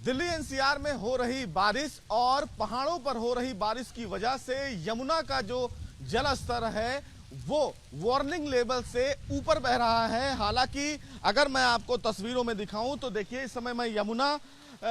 Delhi NCR में हो रही बारिश और पहाड़ों पर हो रही बारिश की वजह से यमुना का जो जल स्तर है वो वार्निंग लेवल से ऊपर बह रहा है। हालांकि अगर मैं आपको तस्वीरों में दिखाऊं तो देखिए इस समय मैं यमुना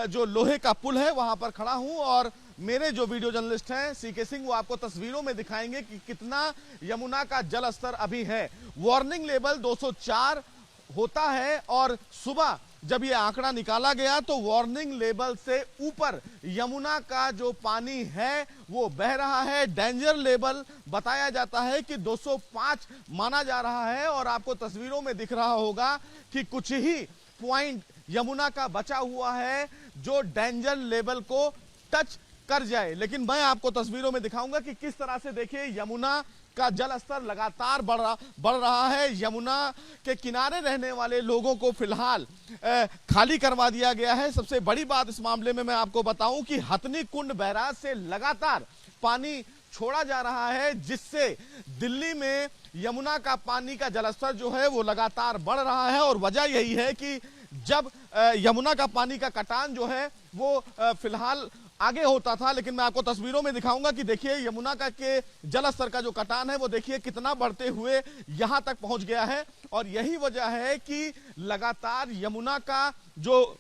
जो लोहे का पुल है वहां पर खड़ा हूं और मेरे जो वीडियो जर्नलिस्ट हैं सीके सिंह वो आपको तस्वीरों में दिखाएंगे कि कितना यमुना का जल स्तर अभी है। वार्निंग लेवल 204 होता है और सुबह जब ये आंकड़ा निकाला गया तो वार्निंग लेवल से ऊपर यमुना का जो पानी है वो बह रहा है। डेंजर लेवल बताया जाता है कि 205 माना जा रहा है और आपको तस्वीरों में दिख रहा होगा कि कुछ ही पॉइंट यमुना का बचा हुआ है जो डेंजर लेवल को टच कर जाए। लेकिन मैं आपको तस्वीरों में दिखाऊंगा कि किस तरह से देखिए यमुना का जल स्तर लगातार बढ़ रहा है। यमुना के किनारे रहने वाले लोगों को फिलहाल खाली करवा दिया गया है। सबसे बड़ी बात इस मामले में मैं आपको बताऊं कि हथनी कुंड बैराज से लगातार पानी छोड़ा जा रहा है जिससे दिल्ली में यमुना का पानी का जलस्तर जो है वो लगातार बढ़ रहा है। और वजह यही है कि जब यमुना का पानी का कटान जो है वो फिलहाल आगे होता था, लेकिन मैं आपको तस्वीरों में दिखाऊंगा कि देखिए यमुना का के जल स्तर का जो कटान है वो देखिए कितना बढ़ते हुए यहां तक पहुंच गया है। और यही वजह है कि लगातार यमुना का जो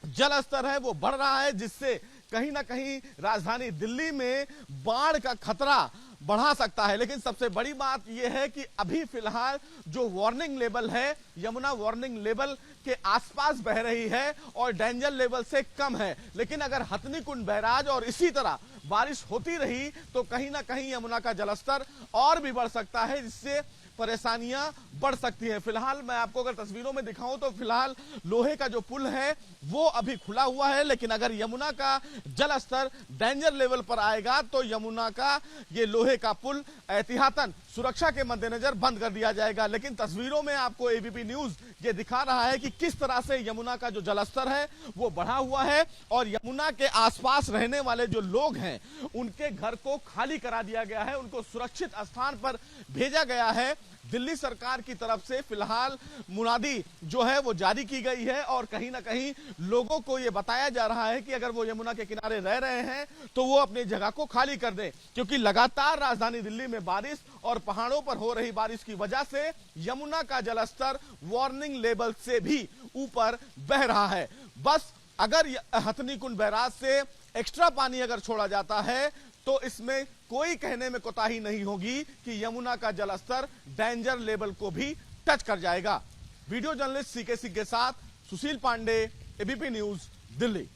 जल स्तर है वो बढ़ रहा है जिससे कहीं ना कहीं राजधानी दिल्ली में बाढ़ का खतरा बढ़ा सकता है। लेकिन सबसे बड़ी बात यह है कि अभी फिलहाल जो वार्निंग लेवल है यमुना वार्निंग लेवल के आसपास बह रही है और डेंजर लेवल से कम है। लेकिन अगर हथनी कुंड बैराज और इसी तरह बारिश होती रही तो कहीं ना कहीं यमुना का जलस्तर और भी बढ़ सकता है जिससे परेशानियां बढ़ सकती हैं। फिलहाल मैं आपको अगर तस्वीरों में दिखाऊं तो फिलहाल लोहे का जो पुल है वो अभी खुला हुआ है, लेकिन अगर यमुना का जल स्तर डेंजर लेवल पर आएगा तो यमुना का ये लोहे का पुल एहतियातन सुरक्षा के मद्देनजर बंद कर दिया जाएगा। लेकिन तस्वीरों में आपको एबीपी न्यूज ये दिखा रहा है कि किस तरह से यमुना का जो जलस्तर है वो बढ़ा हुआ है और यमुना के आसपास रहने वाले जो लोग हैं उनके घर को खाली करा दिया गया है, उनको सुरक्षित स्थान पर भेजा गया है। दिल्ली सरकार की तरफ से फिलहाल मुनादी जो है वो जारी की गई है और कहीं ना कहीं लोगों को ये बताया जा रहा है कि अगर वो यमुना के किनारे रह रहे हैं तो वो अपनी जगह को खाली कर दें, क्योंकि लगातार राजधानी दिल्ली में बारिश और पहाड़ों पर हो रही बारिश की वजह से यमुना का जलस्तर वार्निंग लेवल से भी ऊपर बह रहा है। बस अगर हथनी कुंड बैराज से एक्स्ट्रा पानी अगर छोड़ा जाता है तो इसमें कोई कहने में कोताही नहीं होगी कि यमुना का जलस्तर डेंजर लेवल को भी टच कर जाएगा। वीडियो जर्नलिस्ट सीके सिंह के साथ सुशील पांडे, एबीपी न्यूज, दिल्ली।